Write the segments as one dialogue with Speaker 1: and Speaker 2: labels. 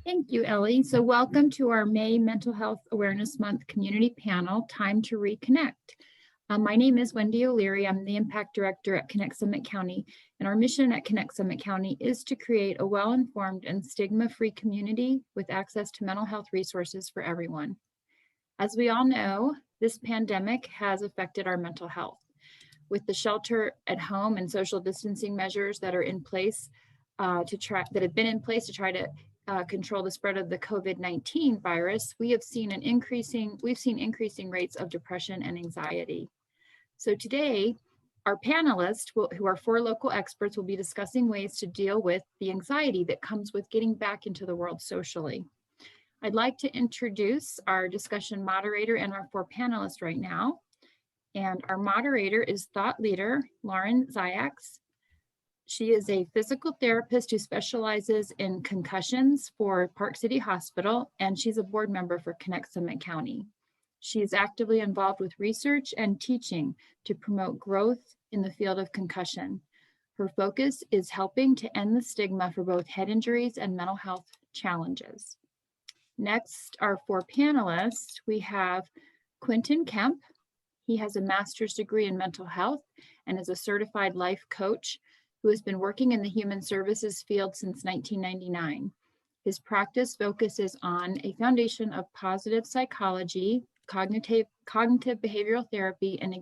Speaker 1: Thank you, Ellie. So welcome to our May Mental Health Awareness Month community panel, Time to Reconnect. My name is Wendy O'Leary. I'm the Impact Director at Connect Summit County, and our mission at Connect Summit County is to create a well-informed and stigma-free community with access to mental health resources for everyone. As we all know, this pandemic has affected our mental health. With the shelter at home and social distancing measures that are in place that have been in place to try to control the spread of the COVID-19 virus, we've seen increasing rates of depression and anxiety. So today, our panelists, who are 4 local experts, will be discussing ways to deal with the anxiety that comes with getting back into the world socially. I'd like to introduce our discussion moderator and our 4 panelists right now. And our moderator is thought leader, Lauren Zayaks. She is a physical therapist who specializes in concussions for Park City Hospital, and she's a board member for Connect Summit County. She is actively involved with research and teaching to promote growth in the field of concussion. Her focus is helping to end the stigma for both head injuries and mental health challenges. Next, our 4 panelists, we have Quentin Kemp. He has a master's degree in mental health and is a certified life coach who has been working in the human services field since 1999. His practice focuses on a foundation of positive psychology, cognitive behavioral therapy, and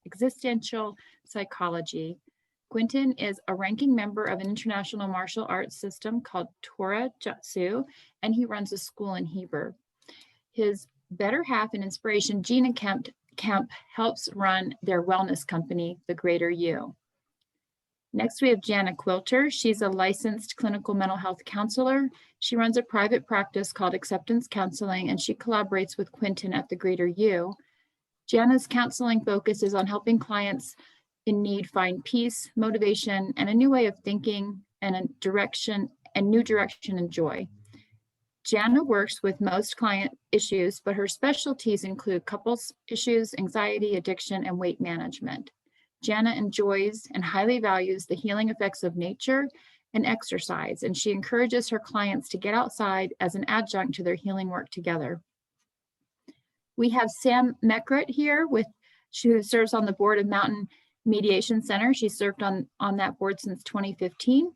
Speaker 1: existential psychology. Quentin is a ranking member of an international martial arts system called Tora Jutsu, and he runs a school in Heber. His better half and inspiration, Jana Quilter, helps run their wellness company, The Greater You. Next, we have Jana Quilter. She's a licensed clinical mental health counselor. She runs a private practice called Acceptance Counseling, and she collaborates with Quentin at The Greater You. Jana's counseling focuses on helping clients in need find peace, motivation, and a new way of thinking, and new direction and joy. Jana works with most client issues, but her specialties include couples issues, anxiety, addiction, and weight management. Jana enjoys and highly values the healing effects of nature and exercise, and she encourages her clients to get outside as an adjunct to their healing work together. We have Sam Mekrut here, who serves on the board of Mountain Mediation Center. She served on that board since 2015.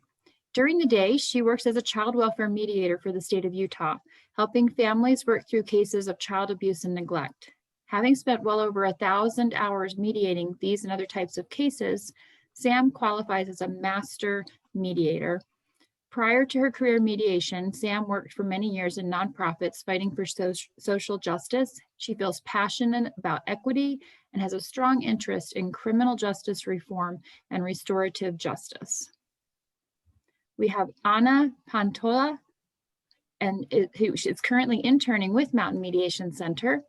Speaker 1: During the day, she works as a child welfare mediator for the state of Utah, helping families work through cases of child abuse and neglect. Having spent well over 1,000 hours mediating these and other types of cases, Sam qualifies as a master mediator. Prior to her career in mediation, Sam worked for many years in nonprofits fighting for social justice. She feels passionate about equity and has a strong interest in criminal justice reform and restorative justice. We have Anna Pentoja, who is currently interning with Mountain Mediation Center,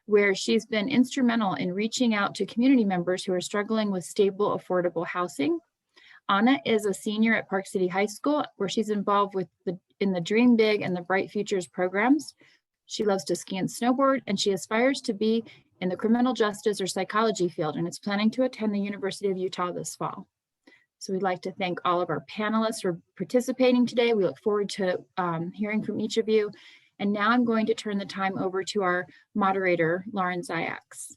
Speaker 1: where she's been instrumental in reaching out to community members who are struggling with stable, affordable housing. Anna is a senior at Park City High School, where she's involved in the Dream Big and the Bright Futures programs. She loves to ski and snowboard, and she aspires to be in the criminal justice or psychology field, and is planning to attend the University of Utah this fall. So we'd like to thank all of our panelists for participating today. We look forward to hearing from each of you. And now I'm going to turn the time over to our moderator, Lauren Zayaks.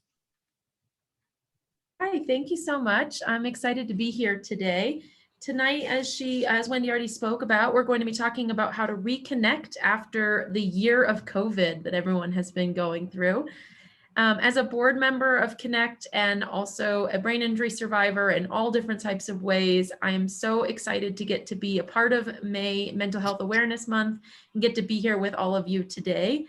Speaker 2: Hi, thank you so much. I'm excited to be here today. Tonight, as Wendy already spoke about, we're going to be talking about how to reconnect after the year of COVID that everyone has been going through. As a board member of Connect and also a brain injury survivor in all different types of ways, I am so excited to get to be a part of May Mental Health Awareness Month and get to be here with all of you today.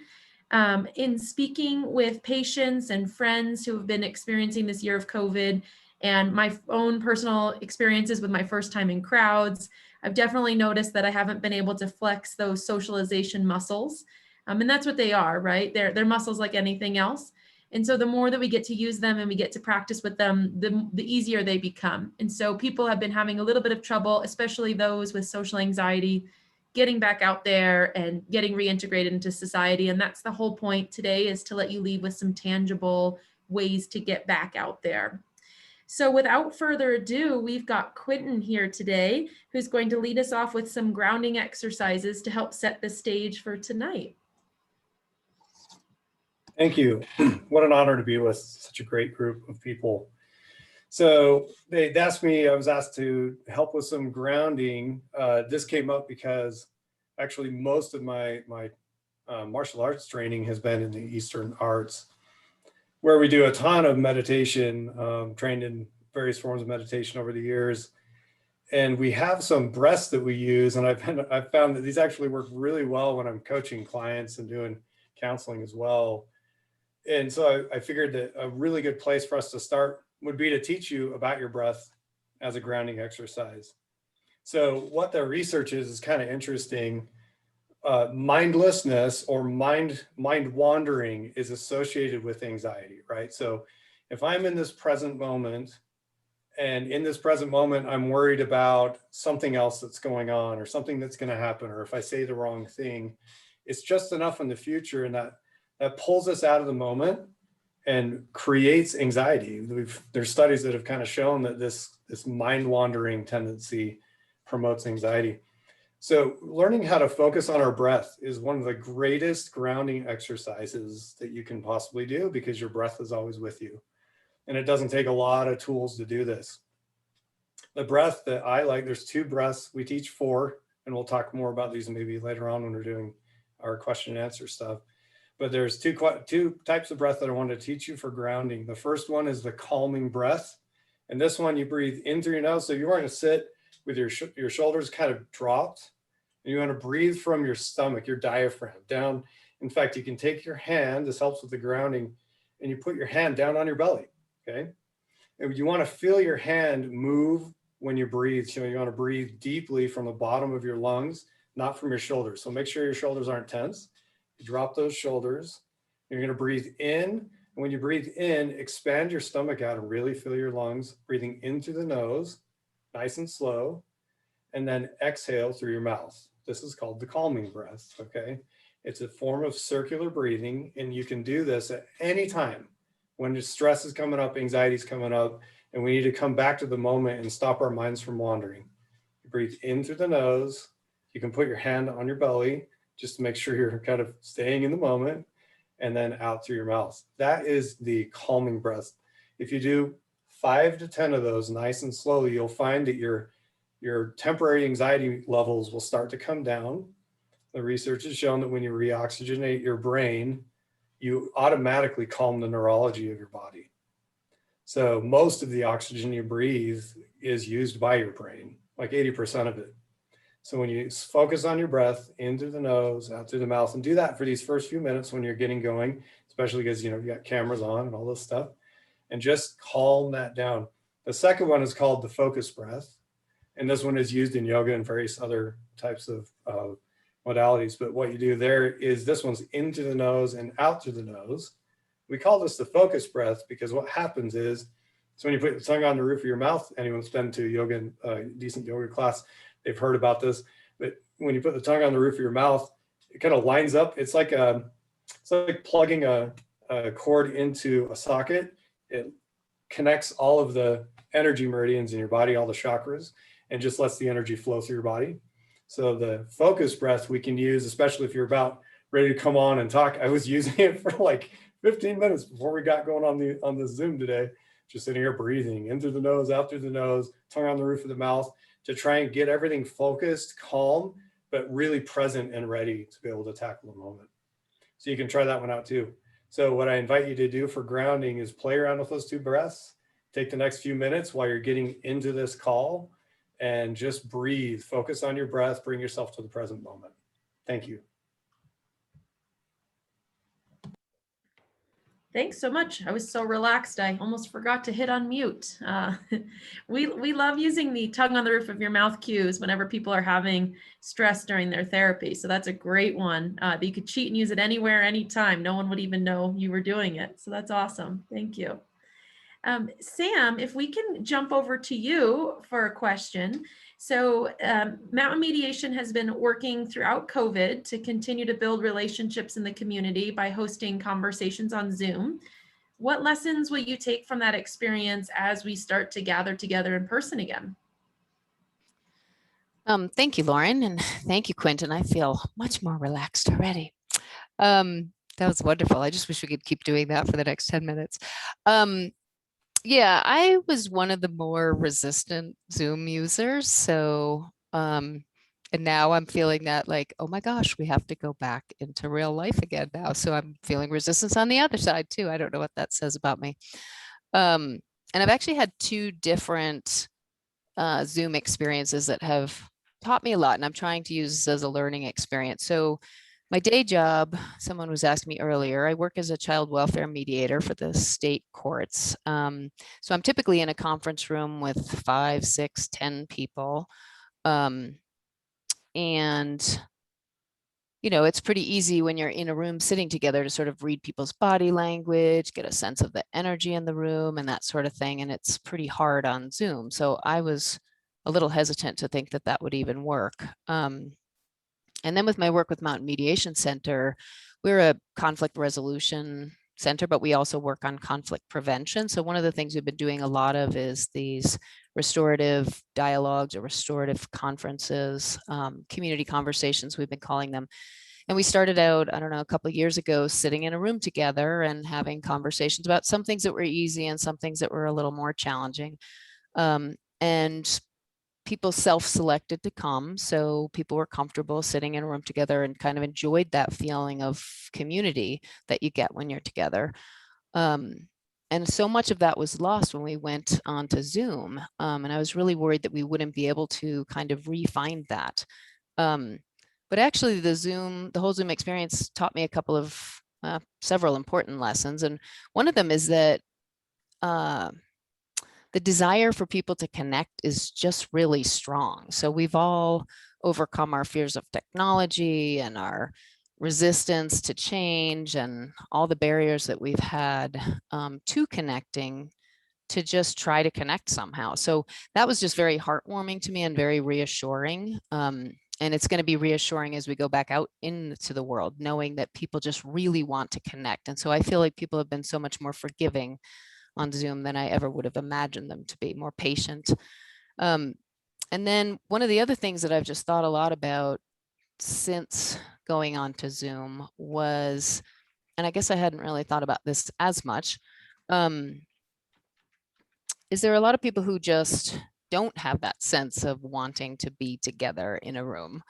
Speaker 2: In speaking with patients and friends who have been experiencing this year of COVID and my own personal experiences with my first time in crowds, I've definitely noticed that I haven't been able to flex those socialization muscles. And that's what they are, right? They're muscles like anything else. And so the more that we get to use them and we get to practice with them, the easier they become. And so people have been having a little bit of trouble, especially those with social anxiety, getting back out there and getting reintegrated into society. And that's the whole point today, is to let you leave with some tangible ways to get back out there. So without further ado, we've got Quinten here today, who's going to lead us off with some grounding exercises to help set the stage for tonight.
Speaker 3: Thank you. What an honor to be with such a great group of people. So they asked me, I was asked to help with some grounding. This came up because actually most of my martial arts training has been in the Eastern arts, where we do a ton of meditation, trained in various forms of meditation over the years. And we have some breaths that we use. And I've found that these actually work really well when I'm coaching clients and doing counseling as well. And so I figured that a really good place for us to start would be to teach you about your breath as a grounding exercise. So what the research is kind of interesting. Mindlessness or mind wandering is associated with anxiety, right? So if I'm in this present moment, and in this present moment, I'm worried about something else that's going on or something that's going to happen, or if I say the wrong thing, it's just enough in the future, and that pulls us out of the moment and creates anxiety. There's studies that have kind of shown that this mind wandering tendency promotes anxiety. So learning how to focus on our breath is one of the greatest grounding exercises that you can possibly do, because your breath is always with you. And it doesn't take a lot of tools to do this. The breath that I like, there's 2 breaths. We teach 4, and we'll talk more about these maybe later on when we're doing our question and answer stuff. But there's two types of breath that I want to teach you for grounding. The first one is the calming breath. And this one, you breathe in through your nose. So you want to sit with your shoulders kind of dropped. And you want to breathe from your stomach, your diaphragm down. In fact, you can take your hand, this helps with the grounding, and you put your hand down on your belly, okay? And you want to feel your hand move when you breathe. So you want to breathe deeply from the bottom of your lungs, not from your shoulders. So make sure your shoulders aren't tense. You drop those shoulders. You're going to breathe in. And when you breathe in, expand your stomach out and really fill your lungs, breathing in through the nose, nice and slow, and then exhale through your mouth. This is called the calming breath, okay? It's a form of circular breathing, and you can do this at any time when the stress is coming up, anxiety is coming up, and we need to come back to the moment and stop our minds from wandering. You breathe in through the nose. You can put your hand on your belly, just to make sure you're kind of staying in the moment, and then out through your mouth. That is the calming breath. If you do 5 to 10 of those nice and slowly, you'll find that your temporary anxiety levels will start to come down. The research has shown that when you reoxygenate your brain, you automatically calm the neurology of your body. So most of the oxygen you breathe is used by your brain, like 80% of it. So when you focus on your breath, in through the nose, out through the mouth, and do that for these first few minutes when you're getting going, especially because you got cameras on and all this stuff, and just calm that down. The second one is called the focus breath. And this one is used in yoga and various other types of modalities. But what you do there is this one's into the nose and out through the nose. We call this the focus breath because what happens is, so when you put the tongue on the roof of your mouth, anyone's been to yoga, decent yoga class, they've heard about this. But when you put the tongue on the roof of your mouth, it kind of lines up. It's like plugging a cord into a socket. It connects all of the energy meridians in your body, all the chakras, and just lets the energy flow through your body. So the focus breath we can use, especially if you're about ready to come on and talk. I was using it for like 15 minutes before we got going on the Zoom today, just sitting here breathing in through the nose, out through the nose, tongue on the roof of the mouth, to try and get everything focused, calm, but really present and ready to be able to tackle the moment. So you can try that one out too. So what I invite you to do for grounding is play around with those 2 breaths. Take the next few minutes while you're getting into this call and just breathe. Focus on your breath. Bring yourself to the present moment. Thank you.
Speaker 2: Thanks so much. I was so relaxed. I almost forgot to hit unmute. We love using the tongue on the roof of your mouth cues whenever people are having stress during their therapy. So that's a great one that you could cheat and use it anywhere, anytime. No one would even know you were doing it. So that's awesome. Thank you. Sam, if we can jump over to you for a question. So Mountain Mediation has been working throughout COVID to continue to build relationships in the community by hosting conversations on Zoom. What lessons will you take from that experience as we start to gather together in person again?
Speaker 4: Thank you, Lauren, and thank you, Quentin. I feel much more relaxed already. That was wonderful. I just wish we could keep doing that for the next 10 minutes. Yeah, I was one of the more resistant Zoom users. So, and now I'm feeling that like, oh my gosh, we have to go back into real life again now. So I'm feeling resistance on the other side too. I don't know what that says about me. And I've actually had two different Zoom experiences that have taught me a lot, and I'm trying to use this as a learning experience. So my day job, someone was asking me earlier, I work as a child welfare mediator for the state courts. So I'm typically in a conference room with 5, 6, 10 people. And you know, it's pretty easy when you're in a room sitting together to sort of read people's body language, get a sense of the energy in the room and that sort of thing. And it's pretty hard on Zoom. So I was a little hesitant to think that that would even work. And then with my work with Mountain Mediation Center, we're a conflict resolution center, but we also work on conflict prevention. So one of the things we've been doing a lot of is these restorative dialogues or restorative conferences, community conversations, we've been calling them. And we started out, I don't know, a couple of years ago, sitting in a room together and having conversations about some things that were easy and some things that were a little more challenging. And people self-selected to come. So people were comfortable sitting in a room together and kind of enjoyed that feeling of community that you get when you're together. And so much of that was lost when we went onto Zoom. And I was really worried that we wouldn't be able to kind of re-find that. But actually the whole Zoom experience taught me a couple of several important lessons. And one of them is that the desire for people to connect is just really strong. So we've all overcome our fears of technology and our resistance to change and all the barriers that we've had to connecting, to just try to connect somehow. So that was just very heartwarming to me and very reassuring. And it's going to be reassuring as we go back out into the world, knowing that people just really want to connect. And so I feel like people have been so much more forgiving on Zoom than I ever would have imagined them to be, more patient. And then one of the other things that I've just thought a lot about since going on to Zoom was, and I guess I hadn't really thought about this as much, is there are a lot of people who just don't have that sense of wanting to be together in a room.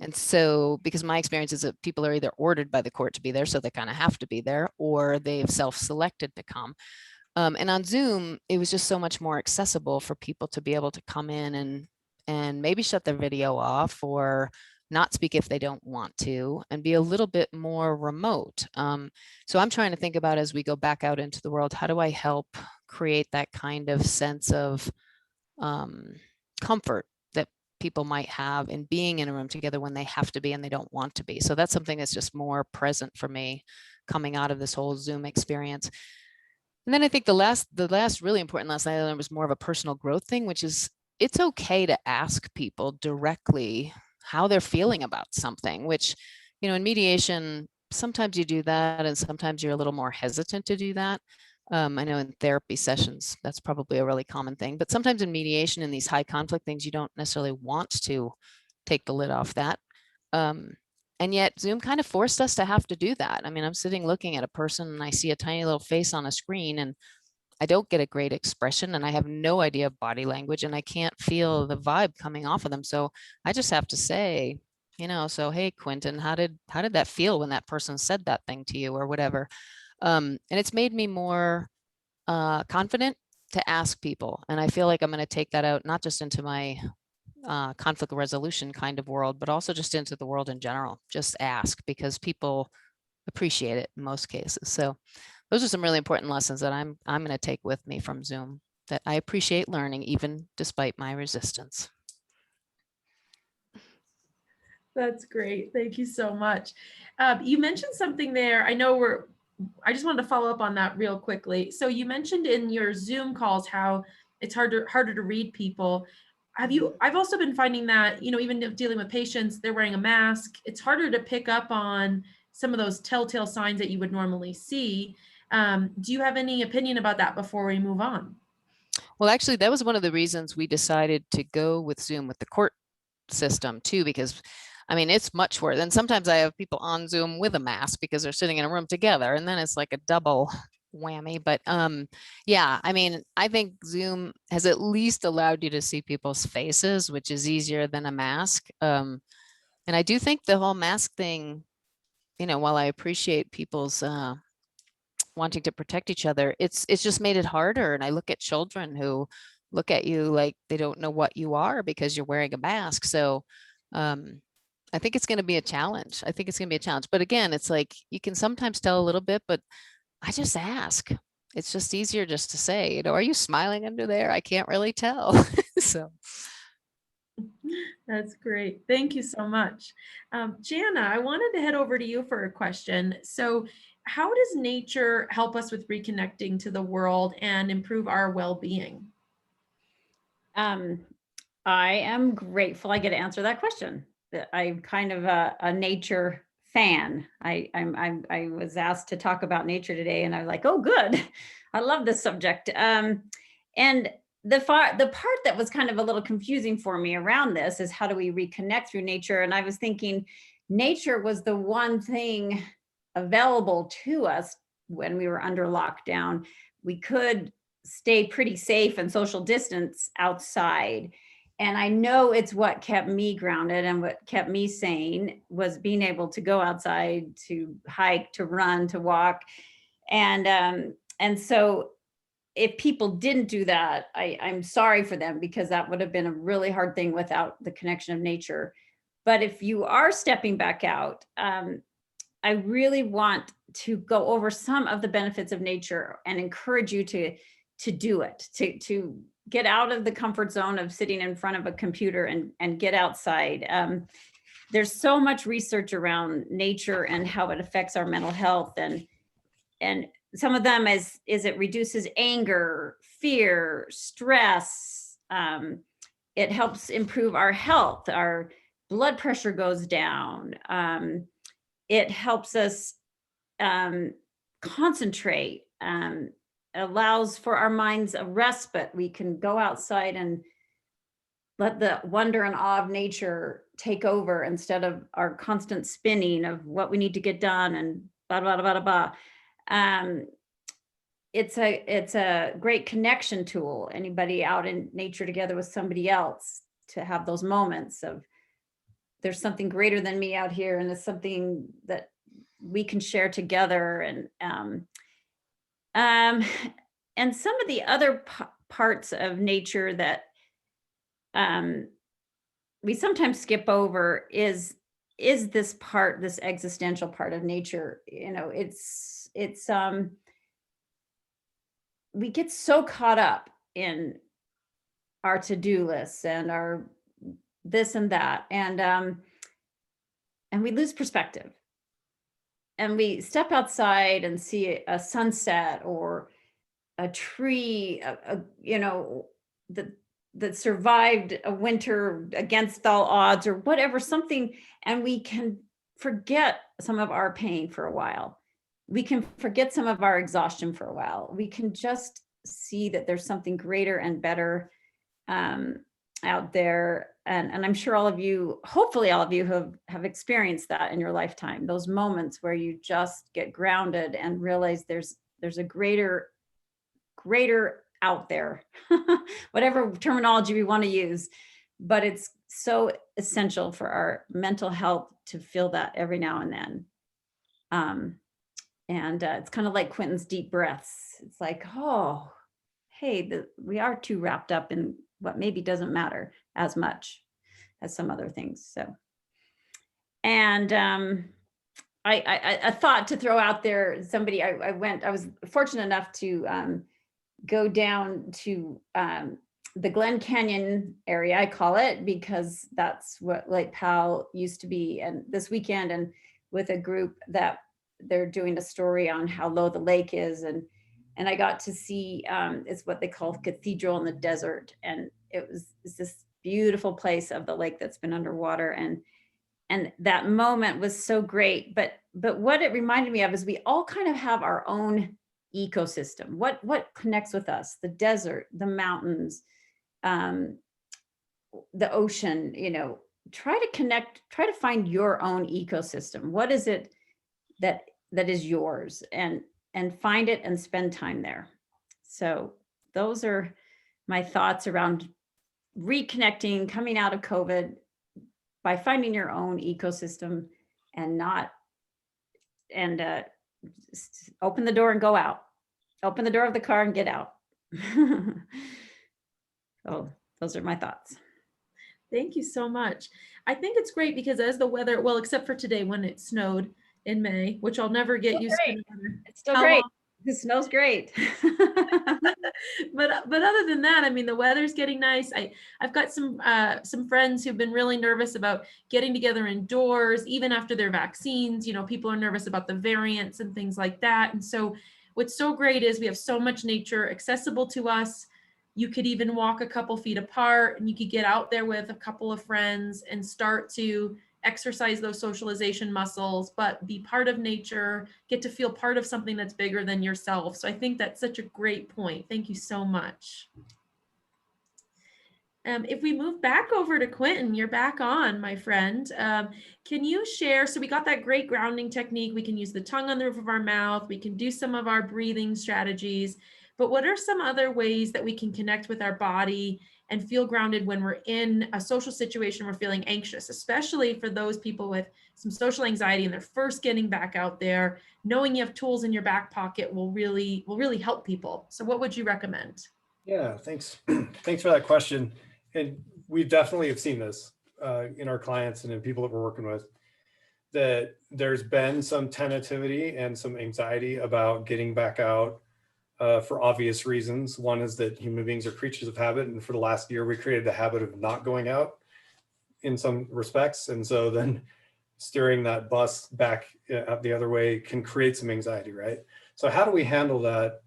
Speaker 4: And so, because my experience is that people are either ordered by the court to be there, so they kind of have to be there, or they've self-selected to come. And on Zoom, it was just so much more accessible for people to be able to come in and maybe shut their video off or not speak if they don't want to, and be a little bit more remote. So I'm trying to think about, as we go back out into the world, how do I help create that kind of sense of comfort that people might have in being in a room together when they have to be and they don't want to be. So that's something that's just more present for me coming out of this whole Zoom experience. And then I think the last really important lesson I learned was more of a personal growth thing, which is it's okay to ask people directly how they're feeling about something, which, you know, in mediation, sometimes you do that and sometimes you're a little more hesitant to do that. I know in therapy sessions, that's probably a really common thing, but sometimes in mediation and these high conflict things, you don't necessarily want to take the lid off that. And yet Zoom kind of forced us to have to do that. I mean, I'm sitting looking at a person and I see a tiny little face on a screen and I don't get a great expression and I have no idea of body language and I can't feel the vibe coming off of them. So I just have to say, you know, so, hey, Quentin, how did that feel when that person said that thing to you or whatever? And it's made me more confident to ask people. And I feel like I'm going to take that out, not just into my conflict resolution kind of world, but also just into the world in general. Just ask, because people appreciate it in most cases. So those are some really important lessons that I'm going to take with me from Zoom, that I appreciate learning even despite my resistance.
Speaker 2: That's great. Thank you so much. You mentioned something there. I just wanted to follow up on that real quickly. So you mentioned in your Zoom calls how it's harder to read people. I've also been finding that, you know, even dealing with patients, they're wearing a mask. It's harder to pick up on some of those telltale signs that you would normally see. Do you have any opinion about that before we move on?
Speaker 4: Well, actually, that was one of the reasons we decided to go with Zoom with the court system too, because I mean, it's much worse. And sometimes I have people on Zoom with a mask because they're sitting in a room together, and then it's like a double whammy. But yeah, I mean, I think Zoom has at least allowed you to see people's faces, which is easier than a mask. And I do think the whole mask thing, you know, while I appreciate people's wanting to protect each other, it's just made it harder. And I look at children who look at you like they don't know what you are because you're wearing a mask. So I think it's going to be a challenge. I think it's going to be a challenge. But again, it's like you can sometimes tell a little bit, but I just ask. It's just easier just to say, you know, are you smiling under there? I can't really tell. So
Speaker 2: that's great. Thank you so much. Jana, I wanted to head over to you for a question. So how does nature help us with reconnecting to the world and improve our well-being?
Speaker 5: I am grateful I get to answer that question. I'm kind of a nature fan. I was asked to talk about nature today, and I'm like, oh, good. I love this subject. And the part that was kind of a little confusing for me around this is how do we reconnect through nature? And I was thinking nature was the one thing available to us when we were under lockdown. We could stay pretty safe and social distance outside. And I know it's what kept me grounded and what kept me sane was being able to go outside, to hike, to run, to walk. And so if people didn't do that, I'm sorry for them, because that would have been a really hard thing without the connection of nature. But if you are stepping back out, I really want to go over some of the benefits of nature and encourage you to do it, to get out of the comfort zone of sitting in front of a computer and get outside. There's so much research around nature and how it affects our mental health, and some of them is it reduces anger, fear, stress. It helps improve our health. Our blood pressure goes down. It helps us concentrate, allows for our minds a respite. We can go outside and let the wonder and awe of nature take over instead of our constant spinning of what we need to get done and blah, blah, blah, blah, blah. It's a great connection tool. Anybody out in nature together with somebody else, to have those moments of there's something greater than me out here, and it's something that we can share together. And some of the other parts of nature that we sometimes skip over is this part, this existential part of nature. You know, it's we get so caught up in our to-do lists and our this and that, and we lose perspective. And we step outside and see a sunset or a tree, you know, that survived a winter against all odds or whatever, something, and we can forget some of our pain for a while. We can forget some of our exhaustion for a while. We can just see that there's something greater and better out there. And I'm sure all of you, hopefully all of you have experienced that in your lifetime, those moments where you just get grounded and realize there's a greater out there, whatever terminology we want to use, but it's so essential for our mental health to feel that every now and then. It's kind of like Quentin's deep breaths. It's like, oh, hey, we are too wrapped up in what maybe doesn't matter as much as some other things. So, and I thought to throw out there, somebody, I was fortunate enough to go down to the Glen Canyon area, I call it, because that's what Lake Powell used to be. And this weekend, and with a group that they're doing a story on how low the lake is. And I got to see, it's what they call Cathedral in the Desert. And it's this beautiful place of the lake that's been underwater. And that moment was so great. But what it reminded me of is we all kind of have our own ecosystem. What connects with us? The desert, the mountains, the ocean, you know, try to find your own ecosystem. What is it that is yours, and find it and spend time there. So those are my thoughts around reconnecting, coming out of COVID, by finding your own ecosystem and open the door and go out. Open the door of the car and get out. So those are my thoughts.
Speaker 2: Thank you so much. I think it's great because as the weather, well, except for today when it snowed in May, which I'll never get used to.
Speaker 5: It's still great. The snow's great.
Speaker 2: But other than that, I mean, the weather's getting nice. I've got some friends who've been really nervous about getting together indoors, even after their vaccines. You know, people are nervous about the variants and things like that. And so what's so great is we have so much nature accessible to us. You could even walk a couple feet apart, and you could get out there with a couple of friends and start to exercise those socialization muscles, but be part of nature, get to feel part of something that's bigger than yourself. So I think that's such a great point. Thank you so much. If we move back over to Quentin, you're back on, my friend. Can you share, so we got that great grounding technique. We can use the tongue on the roof of our mouth. We can do some of our breathing strategies, but what are some other ways that we can connect with our body and feel grounded when we're in a social situation, we're feeling anxious, especially for those people with some social anxiety and they're first getting back out there? Knowing you have tools in your back pocket will really help people. So what would you recommend?
Speaker 3: Yeah, thanks. Thanks for that question. And we definitely have seen this in our clients and in people that we're working with, that there's been some tentativity and some anxiety about getting back out for obvious reasons. One is that human beings are creatures of habit. And for the last year, we created the habit of not going out in some respects. And so then steering that bus back the other way can create some anxiety, right? So how do we handle that?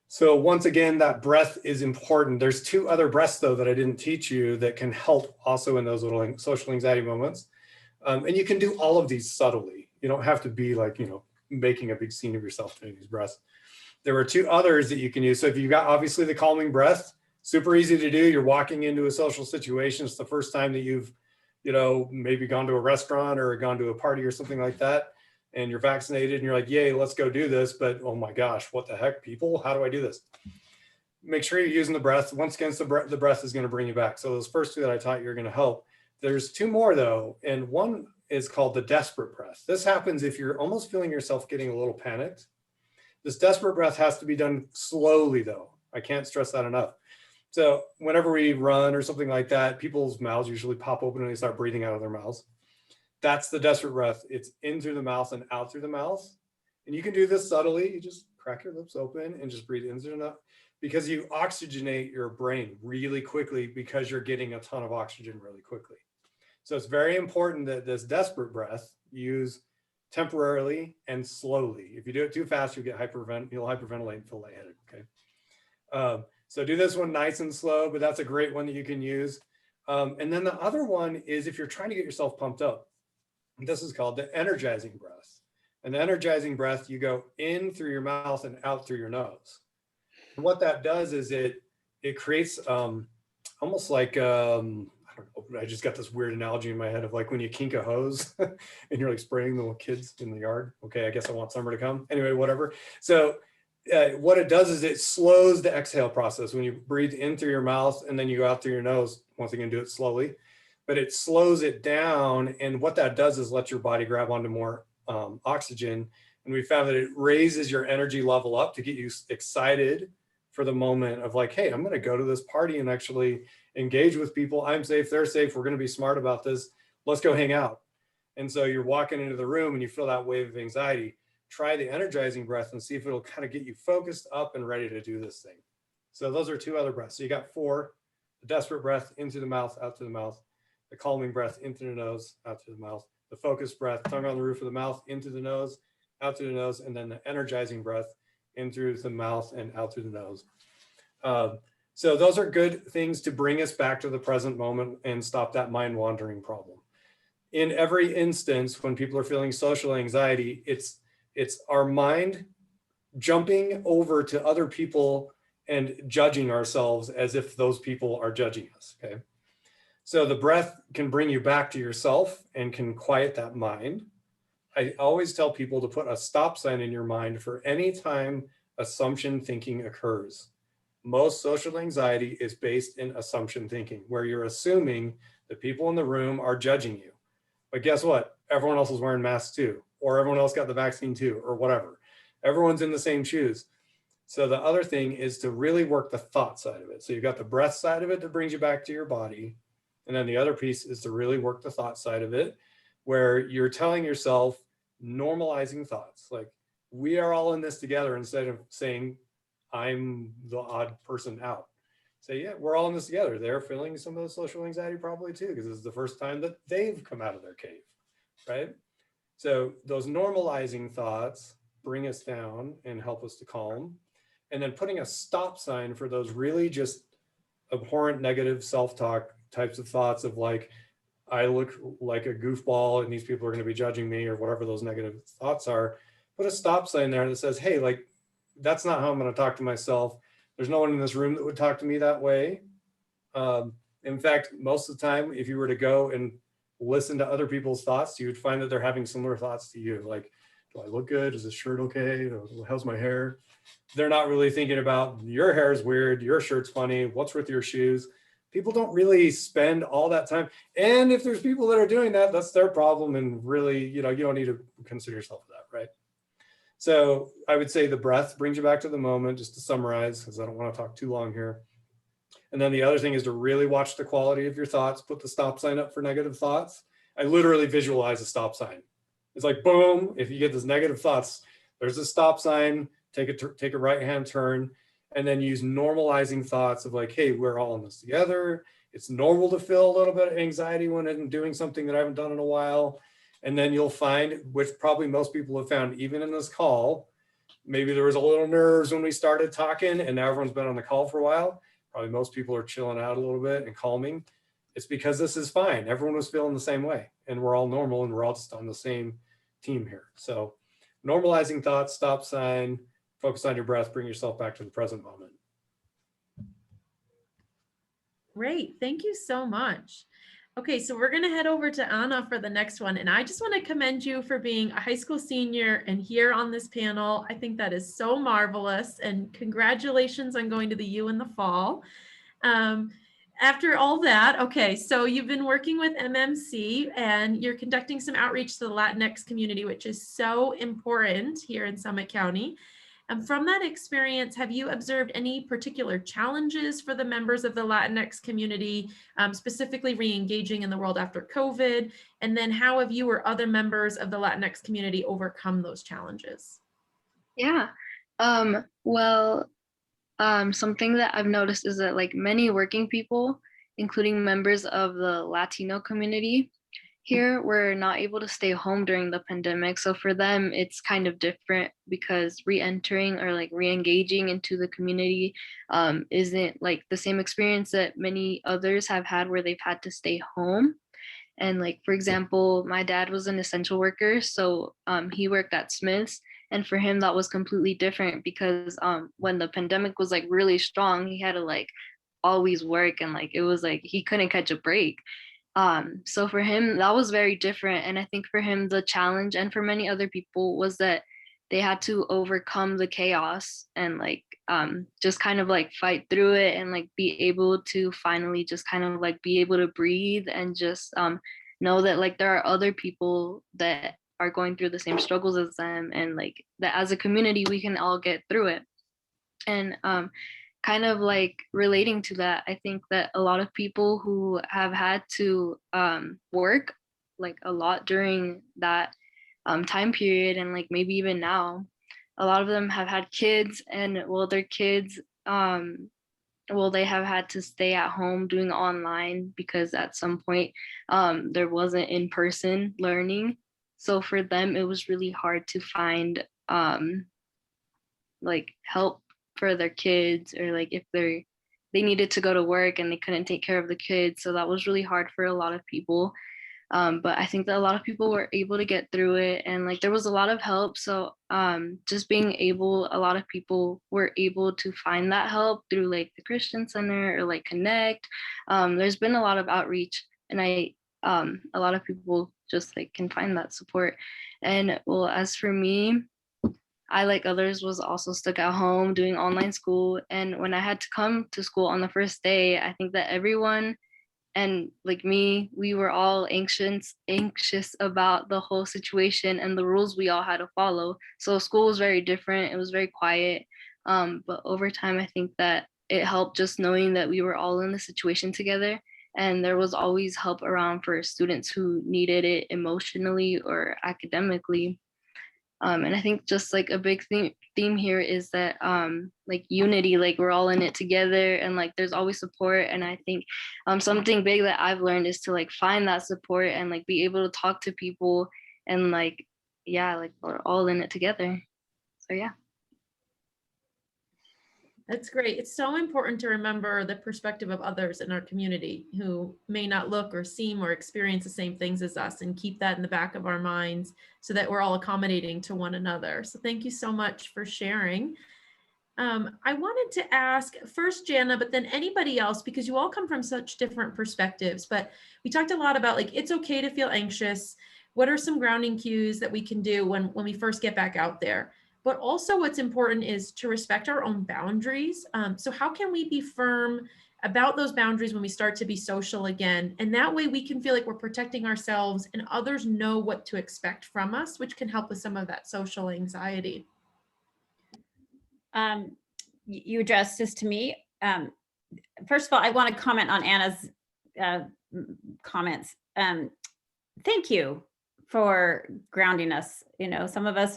Speaker 3: So once again, that breath is important. There's two other breaths though that I didn't teach you that can help also in those little social anxiety moments. And you can do all of these subtly. You don't have to be like, you know, making a big scene of yourself doing these breaths. There were two others that you can use. So if you've got obviously the calming breath, super easy to do. You're walking into a social situation. It's the first time that you've, you know, maybe gone to a restaurant or gone to a party or something like that, and you're vaccinated and you're like, yay, let's go do this. But oh my gosh, what the heck, people, how do I do this? Make sure you're using the breath. Once again, the breath is going to bring you back. So those first two that I taught you are going to help. There's two more though. And one is called the desperate breath. This happens if you're almost feeling yourself getting a little panicked. This desperate breath has to be done slowly though. I can't stress that enough. So whenever we run or something like that, people's mouths usually pop open and they start breathing out of their mouths. That's the desperate breath. It's in through the mouth and out through the mouth. And you can do this subtly. You just crack your lips open and just breathe in through the mouth, because you oxygenate your brain really quickly because you're getting a ton of oxygen really quickly. So it's very important that this desperate breath you use temporarily and slowly. If you do it too fast, you'll hyperventilate and feel lightheaded, okay? So do this one nice and slow, but that's a great one that you can use. And then the other one is if you're trying to get yourself pumped up. This is called the energizing breath. And the energizing breath, you go in through your mouth and out through your nose. And what that does is it creates almost like, I don't know, I just got this weird analogy in my head of like when you kink a hose and you're like spraying the little kids in the yard. Okay, I guess I want summer to come. Anyway, whatever. So what it does is it slows the exhale process. When you breathe in through your mouth and then you go out through your nose, once again, do it slowly, but it slows it down. And what that does is let your body grab onto more oxygen. And we found that it raises your energy level up to get you excited for the moment of like, hey, I'm going to go to this party and actually engage with people. I'm safe, they're safe. We're going to be smart about this. Let's go hang out. And so you're walking into the room and you feel that wave of anxiety. Try the energizing breath and see if it'll kind of get you focused up and ready to do this thing. So those are two other breaths. So you got four: the desperate breath into the mouth, out to the mouth, the calming breath into the nose, out to the mouth, the focused breath, tongue on the roof of the mouth, into the nose, out to the nose, and then the energizing breath in through the mouth and out through the nose. So those are good things to bring us back to the present moment and stop that mind wandering problem. In every instance, when people are feeling social anxiety, it's our mind jumping over to other people and judging ourselves as if those people are judging us, okay? So the breath can bring you back to yourself and can quiet that mind. I always tell people to put a stop sign in your mind for any time assumption thinking occurs. Most social anxiety is based in assumption thinking, where you're assuming the people in the room are judging you. But guess what? Everyone else is wearing masks too, or everyone else got the vaccine too, or whatever. Everyone's in the same shoes. So the other thing is to really work the thought side of it. So you've got the breath side of it that brings you back to your body. And then the other piece is to really work the thought side of it, where you're telling yourself, normalizing thoughts. Like, we are all in this together, instead of saying, I'm the odd person out. Say, yeah, we're all in this together. They're feeling some of the social anxiety probably too, because this is the first time that they've come out of their cave, right? So those normalizing thoughts bring us down and help us to calm. And then putting a stop sign for those really just abhorrent negative self-talk types of thoughts of like, I look like a goofball and these people are going to be judging me, or whatever those negative thoughts are. Put a stop sign there that says, hey, like, that's not how I'm going to talk to myself. There's no one in this room that would talk to me that way. In fact, most of the time, if you were to go and listen to other people's thoughts, you would find that they're having similar thoughts to you. Like, do I look good? Is this shirt okay? How's my hair? They're not really thinking about, your hair is weird, your shirt's funny, what's with your shoes? People don't really spend all that time. And if there's people that are doing that, that's their problem. And really, you don't need to consider yourself that, right? So I would say the breath brings you back to the moment, just to summarize, because I don't want to talk too long here. And then the other thing is to really watch the quality of your thoughts, put the stop sign up for negative thoughts. I literally visualize a stop sign. It's like, boom, if you get this negative thoughts, there's a stop sign, take a right-hand turn, and then use normalizing thoughts of like, hey, we're all in this together. It's normal to feel a little bit of anxiety when I'm doing something that I haven't done in a while. And then you'll find, which probably most people have found, even in this call, maybe there was a little nerves when we started talking, and now everyone's been on the call for a while. Probably most people are chilling out a little bit and calming. It's because this is fine. Everyone was feeling the same way, and we're all normal, and we're all just on the same team here. So normalizing thoughts, stop sign, focus on your breath, bring yourself back to the present moment.
Speaker 2: Great, thank you so much. Okay, so we're going to head over to Anna for the next one. And I just want to commend you for being a high school senior and here on this panel. I think that is so marvelous. And congratulations on going to the U in the fall. After all that, okay, so you've been working with MMC and you're conducting some outreach to the Latinx community, which is so important here in Summit County. And from that experience, have you observed any particular challenges for the members of the Latinx community, specifically re-engaging in the world after COVID? And then how have you or other members of the Latinx community overcome those challenges?
Speaker 6: Yeah, something that I've noticed is that like many working people, including members of the Latino community, here were not able to stay home during the pandemic. So for them, it's kind of different because re-entering or like re-engaging into the community isn't like the same experience that many others have had where they've had to stay home. And like, for example, my dad was an essential worker. So he worked at Smith's. And for him, that was completely different because when the pandemic was like really strong, he had to like always work and like, it was like, he couldn't catch a break. So for him, that was very different. And I think for him, the challenge and for many other people was that they had to overcome the chaos and like just kind of like fight through it and like be able to finally just kind of like be able to breathe and just know that like there are other people that are going through the same struggles as them, and like that as a community we can all get through it. And kind of like relating to that, I think that a lot of people who have had to work like a lot during that time period, and like maybe even now, a lot of them have had kids, and well, their kids, they have had to stay at home doing online because at some point there wasn't in-person learning. So for them, it was really hard to find like help for their kids, or like if they needed to go to work and they couldn't take care of the kids. So that was really hard for a lot of people. But I think that a lot of people were able to get through it, and like there was a lot of help. So just being able, a lot of people were able to find that help through like the Christian Center or like Connect. There's been a lot of outreach, and a lot of people just like can find that support. And well, as for me, I, like others, was also stuck at home doing online school. And when I had to come to school on the first day, I think that everyone, and like me, we were all anxious about the whole situation and the rules we all had to follow. So school was very different. It was very quiet. But over time, I think that it helped just knowing that we were all in the situation together. And there was always help around for students who needed it emotionally or academically. And I think just like a big theme here is that like unity, like we're all in it together, and like there's always support. And I think something big that I've learned is to like find that support and like be able to talk to people, and like, yeah, like we're all in it together. So yeah.
Speaker 2: That's great. It's so important to remember the perspective of others in our community who may not look or seem or experience the same things as us, and keep that in the back of our minds so that we're all accommodating to one another. So thank you so much for sharing. I wanted to ask first Jana, but then anybody else, because you all come from such different perspectives, but we talked a lot about like, it's okay to feel anxious. What are some grounding cues that we can do when we first get back out there? But also what's important is to respect our own boundaries. So how can we be firm about those boundaries when we start to be social again? And that way we can feel like we're protecting ourselves and others know what to expect from us, which can help with some of that social anxiety.
Speaker 5: You addressed this to me. First of all, I want to comment on Anna's comments. Thank you for grounding us. You know, some of us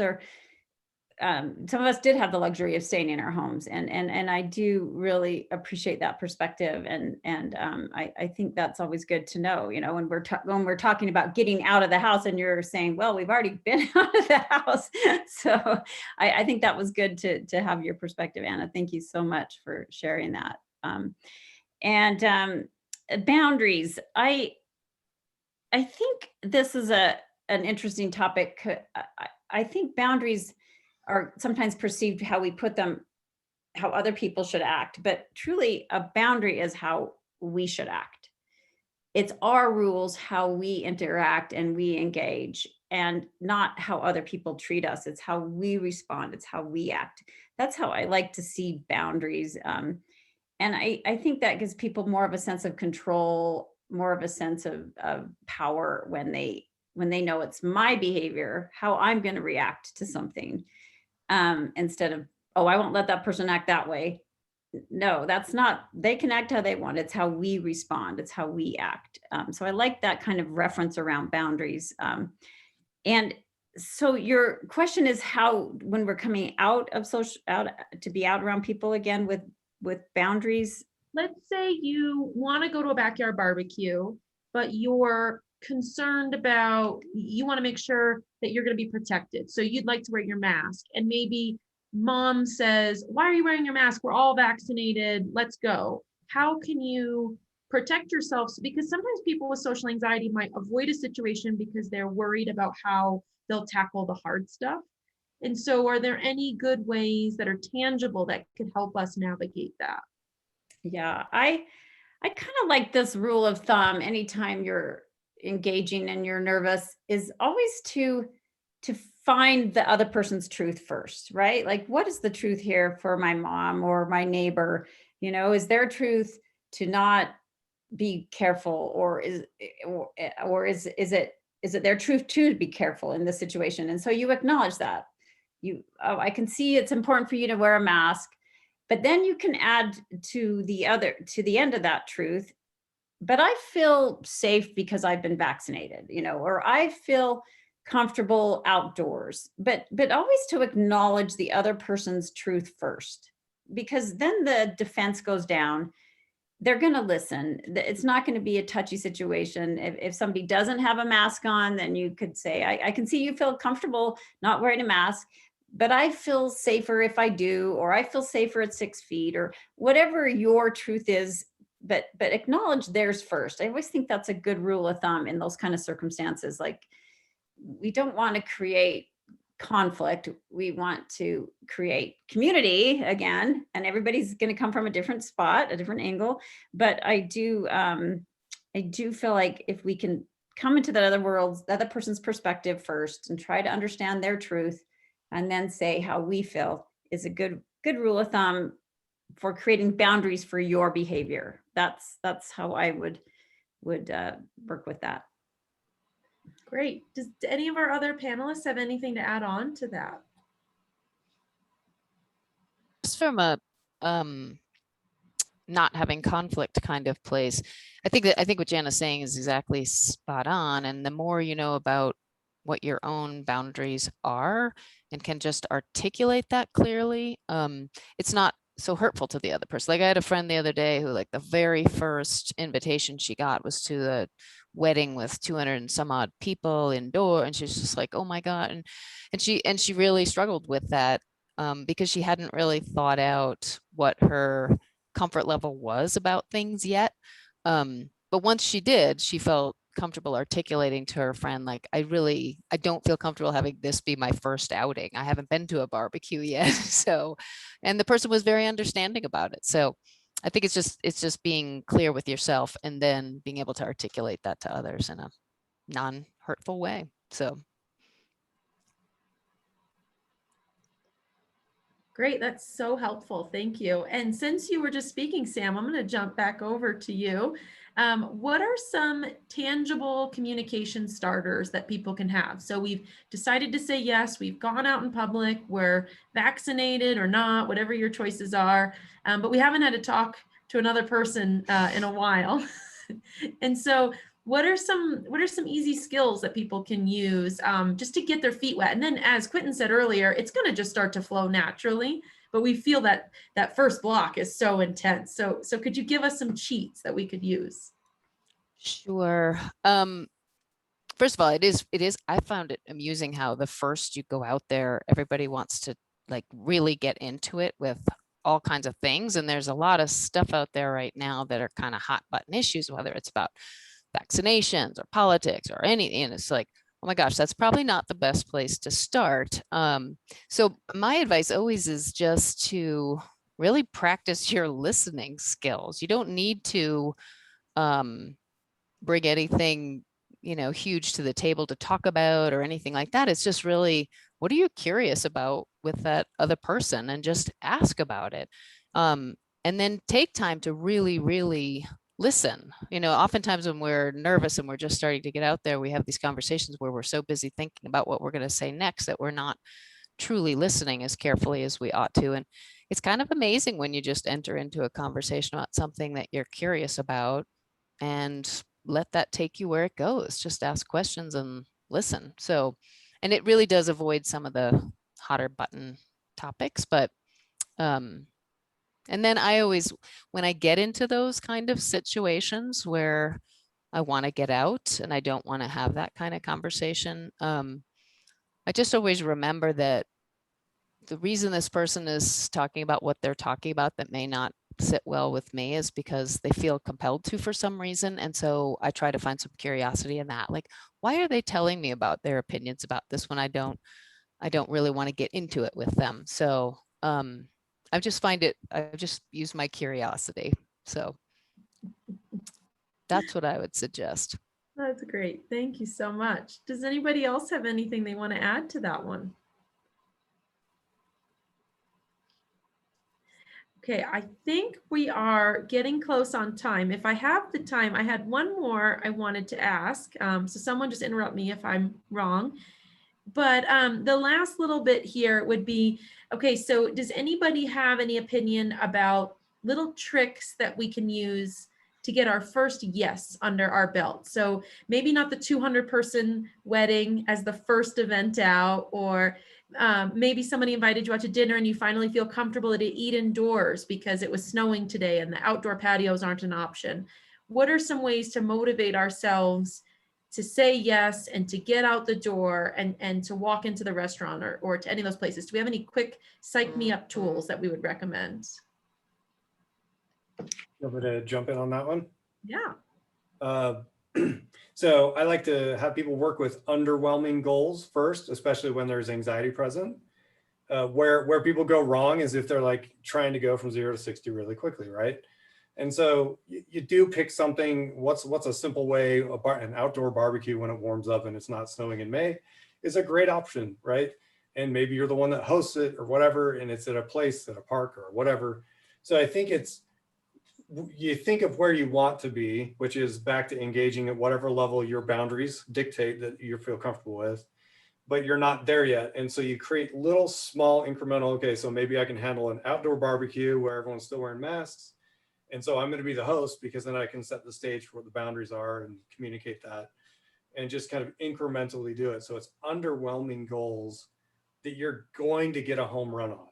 Speaker 5: did have the luxury of staying in our homes, and I do really appreciate that perspective, and I think that's always good to know. You know, when we're talking about getting out of the house, and you're saying, well, we've already been out of the house, so I think that was good to have your perspective, Anna. Thank you so much for sharing that. Boundaries. I think this is an interesting topic. I think boundaries are sometimes perceived how we put them, how other people should act, but truly a boundary is how we should act. It's our rules, how we interact and we engage, and not how other people treat us. It's how we respond. It's how we act. That's how I like to see boundaries. And I think that gives people more of a sense of control, more of a sense of power when they know it's my behavior, how I'm going to react to something. Instead of, oh, I won't let that person act that way. No, that's not, they can act how they want. It's how we respond. It's how we act. So I like that kind of reference around boundaries. And so your question is how, when we're coming out of to be out around people again with boundaries.
Speaker 2: Let's say you want to go to a backyard barbecue, but you're concerned about, you want to make sure that you're going to be protected. So you'd like to wear your mask, and maybe mom says, why are you wearing your mask? We're all vaccinated. Let's go. How can you protect yourself? Because sometimes people with social anxiety might avoid a situation because they're worried about how they'll tackle the hard stuff. And so are there any good ways that are tangible that could help us navigate that?
Speaker 5: Yeah, I kind of like this rule of thumb. Anytime you're engaging and you're nervous, is always to find the other person's truth first, right? Like, what is the truth here for my mom or my neighbor? You know, is their truth to not be careful, or is it their truth to be careful in this situation? And so you acknowledge that. I can see it's important for you to wear a mask, but then you can add to the end of that truth, but I feel safe because I've been vaccinated, you know, or I feel comfortable outdoors, but always to acknowledge the other person's truth first, because then the defense goes down. They're going to listen. It's not going to be a touchy situation. If somebody doesn't have a mask on, then you could say, I can see you feel comfortable not wearing a mask, but I feel safer if I do, or I feel safer at 6 feet, or whatever your truth is. but acknowledge theirs first. I always think that's a good rule of thumb in those kind of circumstances. Like, we don't want to create conflict. We want to create community again, and everybody's going to come from a different spot, a different angle. But I do feel like if we can come into that other world, the other person's perspective first, and try to understand their truth, and then say how we feel, is a good rule of thumb for creating boundaries for your behavior. That's how I would work with that.
Speaker 2: Great. Does any of our other panelists have anything to add on to that?
Speaker 4: Just from a not having conflict kind of place, I think what Jana's saying is exactly spot on. And the more you know about what your own boundaries are and can just articulate that clearly, it's not so hurtful to the other person. Like, I had a friend the other day who, like, the very first invitation she got was to the wedding with 200 and some odd people indoor, and she's just like, oh my God. And she really struggled with that because she hadn't really thought out what her comfort level was about things yet. But once she did, she felt comfortable articulating to her friend, like, I don't feel comfortable having this be my first outing. I haven't been to a barbecue yet. So, and the person was very understanding about it. So I think it's just being clear with yourself and then being able to articulate that to others in a non-hurtful way. So.
Speaker 2: Great, that's so helpful. Thank you. And since you were just speaking, Sam, I'm going to jump back over to you. What are some tangible communication starters that people can have? So we've decided to say yes, we've gone out in public, we're vaccinated or not, whatever your choices are, but we haven't had to talk to another person in a while. And so what are some easy skills that people can use just to get their feet wet? And then, as Quentin said earlier, it's going to just start to flow naturally, but we feel that first block is so intense. So could you give us some cheats that we could use?
Speaker 4: Sure. First of all, it is, I found it amusing how the first you go out there, everybody wants to, like, really get into it with all kinds of things. And there's a lot of stuff out there right now that are kind of hot button issues, whether it's about vaccinations or politics or anything. And it's like, oh my gosh, that's probably not the best place to start. So my advice always is just to really practice your listening skills. You don't need to bring anything, huge to the table to talk about or anything like that. It's just really, what are you curious about with that other person, and just ask about it. And then take time to really, really listen. Oftentimes when we're nervous and we're just starting to get out there, we have these conversations where we're so busy thinking about what we're going to say next that we're not truly listening as carefully as we ought to. And it's kind of amazing when you just enter into a conversation about something that you're curious about and let that take you where it goes. Just ask questions and listen. So, and it really does avoid some of the hotter button topics, but and then I always, when I get into those kind of situations where I want to get out and I don't want to have that kind of conversation, I just always remember that the reason this person is talking about what they're talking about that may not sit well with me is because they feel compelled to for some reason. And so I try to find some curiosity in that. Like, why are they telling me about their opinions about this when I don't really want to get into it with them? So I just use my curiosity. So that's what I would suggest.
Speaker 2: That's great. Thank you so much. Does anybody else have anything they want to add to that one? Okay, I think we are getting close on time. If I have the time, I had one more I wanted to ask. So someone just interrupt me if I'm wrong. But the last little bit here would be, okay, so does anybody have any opinion about little tricks that we can use to get our first yes under our belt? So maybe not the 200-person wedding as the first event out, or maybe somebody invited you out to dinner and you finally feel comfortable to eat indoors because it was snowing today and the outdoor patios aren't an option. What are some ways to motivate ourselves to say yes and to get out the door and to walk into the restaurant or to any of those places? Do we have any quick psych me up tools that we would recommend?
Speaker 3: Want me to jump in on that one?
Speaker 2: Yeah.
Speaker 3: So I like to have people work with underwhelming goals first, especially when there's anxiety present. Where people go wrong is if they're like trying to go from 0 to 60 really quickly, right? And so you do pick something. What's a simple way? An outdoor barbecue when it warms up and it's not snowing in May is a great option, right? And maybe you're the one that hosts it or whatever, and it's at a place, at a park or whatever. So I think you think of where you want to be, which is back to engaging at whatever level your boundaries dictate that you feel comfortable with, but you're not there yet. And so you create little small incremental, okay, so maybe I can handle an outdoor barbecue where everyone's still wearing masks. And so I'm going to be the host because then I can set the stage for what the boundaries are and communicate that and just kind of incrementally do it. So it's underwhelming goals that you're going to get a home run on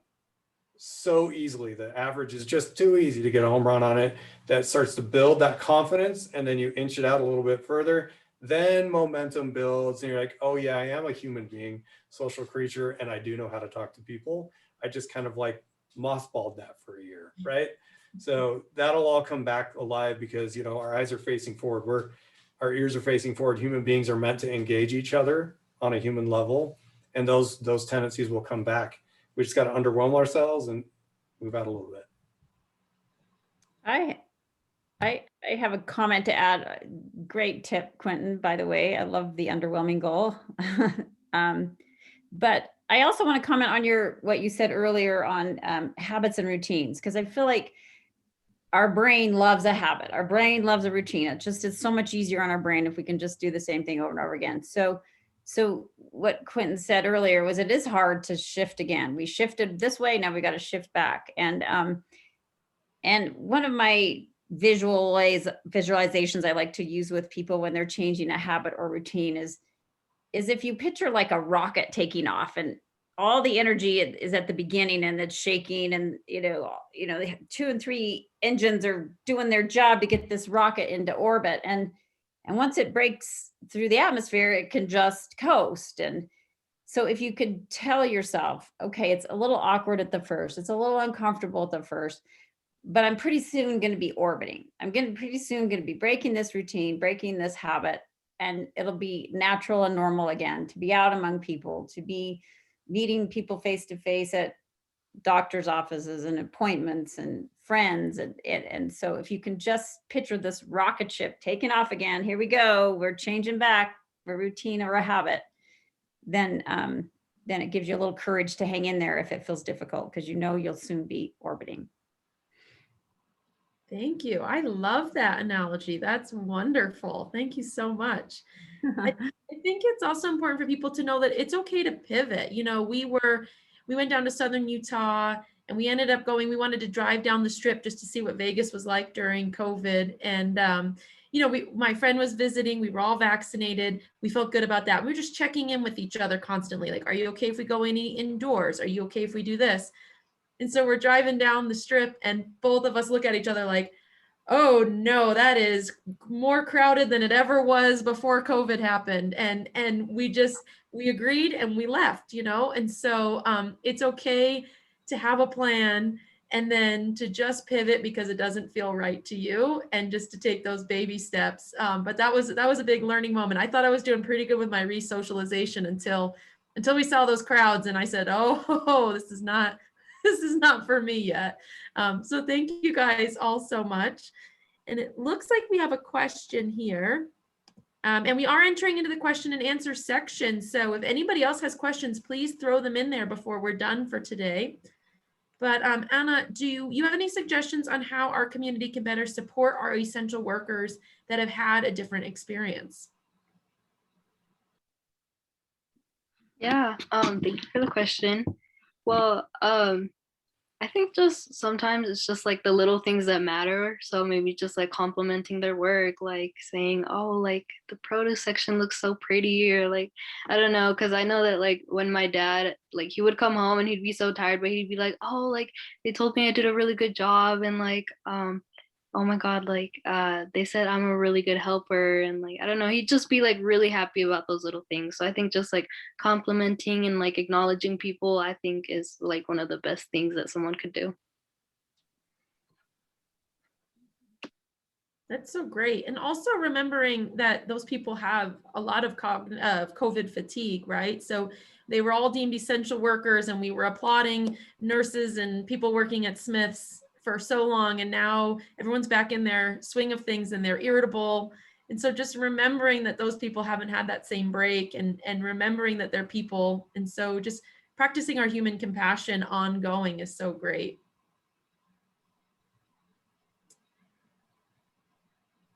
Speaker 3: so easily. The average is just too easy to get a home run on it. That starts to build that confidence, and then you inch it out a little bit further. Then momentum builds and you're like, oh yeah, I am a human being, social creature, and I do know how to talk to people. I just kind of like mothballed that for a year, right? So that'll all come back alive because, you know, our eyes are facing forward. Our ears are facing forward. Human beings are meant to engage each other on a human level, and those tendencies will come back. We just got to underwhelm ourselves and move out a little bit.
Speaker 5: I have a comment to add. Great tip, Quentin, by the way. I love the underwhelming goal. But I also want to comment on what you said earlier on habits and routines, because I feel like our brain loves a habit. Our brain loves a routine. It's so much easier on our brain if we can just do the same thing over and over again. So what Quentin said earlier was it is hard to shift again. We shifted this way, now we got to shift back. And one of my visualizations I like to use with people when they're changing a habit or routine is if you picture like a rocket taking off, and all the energy is at the beginning and it's shaking, and you know 2 and 3 engines are doing their job to get this rocket into orbit, and once it breaks through the atmosphere, it can just coast. And so if you could tell yourself, okay, it's a little awkward at the first, it's a little uncomfortable at the first, but I'm pretty soon going to be orbiting. Pretty soon going to be breaking this routine, breaking this habit, and it'll be natural and normal again to be out among people, to be meeting people face to face at doctor's offices and appointments and friends. And so if you can just picture this rocket ship taking off again, here we go, we're changing back a routine or a habit, then it gives you a little courage to hang in there if it feels difficult, because you know you'll soon be orbiting.
Speaker 2: Thank you. I love that analogy. That's wonderful. Thank you so much. I think it's also important for people to know that it's okay to pivot. You know, we went down to Southern Utah and we ended up we wanted to drive down the strip just to see what Vegas was like during COVID. And, my friend was visiting, we were all vaccinated. We felt good about that. We were just checking in with each other constantly. Like, are you okay if we go indoors? Are you okay if we do this? And so we're driving down the strip and both of us look at each other like, oh no, that is more crowded than it ever was before COVID happened. And we agreed and we left, And so it's okay to have a plan and then to just pivot because it doesn't feel right to you, and just to take those baby steps. But that was a big learning moment. I thought I was doing pretty good with my re-socialization until we saw those crowds, and I said, oh, this is not for me yet. So thank you guys all so much. And it looks like we have a question here. And we are entering into the question and answer section. So if anybody else has questions, please throw them in there before we're done for today. But Anna, do you have any suggestions on how our community can better support our essential workers that have had a different experience?
Speaker 6: Yeah, thank you for the question. Well, I think just sometimes it's just like the little things that matter. So maybe just like complimenting their work, like saying, oh, like the produce section looks so pretty, or like, I don't know. Cause I know that like when my dad, like he would come home and he'd be so tired, but he'd be like, oh, like they told me I did a really good job. And like, oh my God, like they said I'm a really good helper, and like I don't know, he'd just be like really happy about those little things. So I think just like complimenting and like acknowledging people, I think is like one of the best things that someone could do.
Speaker 2: That's so great. And also remembering that those people have a lot of COVID fatigue, right? So they were all deemed essential workers, and we were applauding nurses and people working at Smith's for so long. And now everyone's back in their swing of things and they're irritable. And so just remembering that those people haven't had that same break, and remembering that they're people. And so just practicing our human compassion ongoing is so great.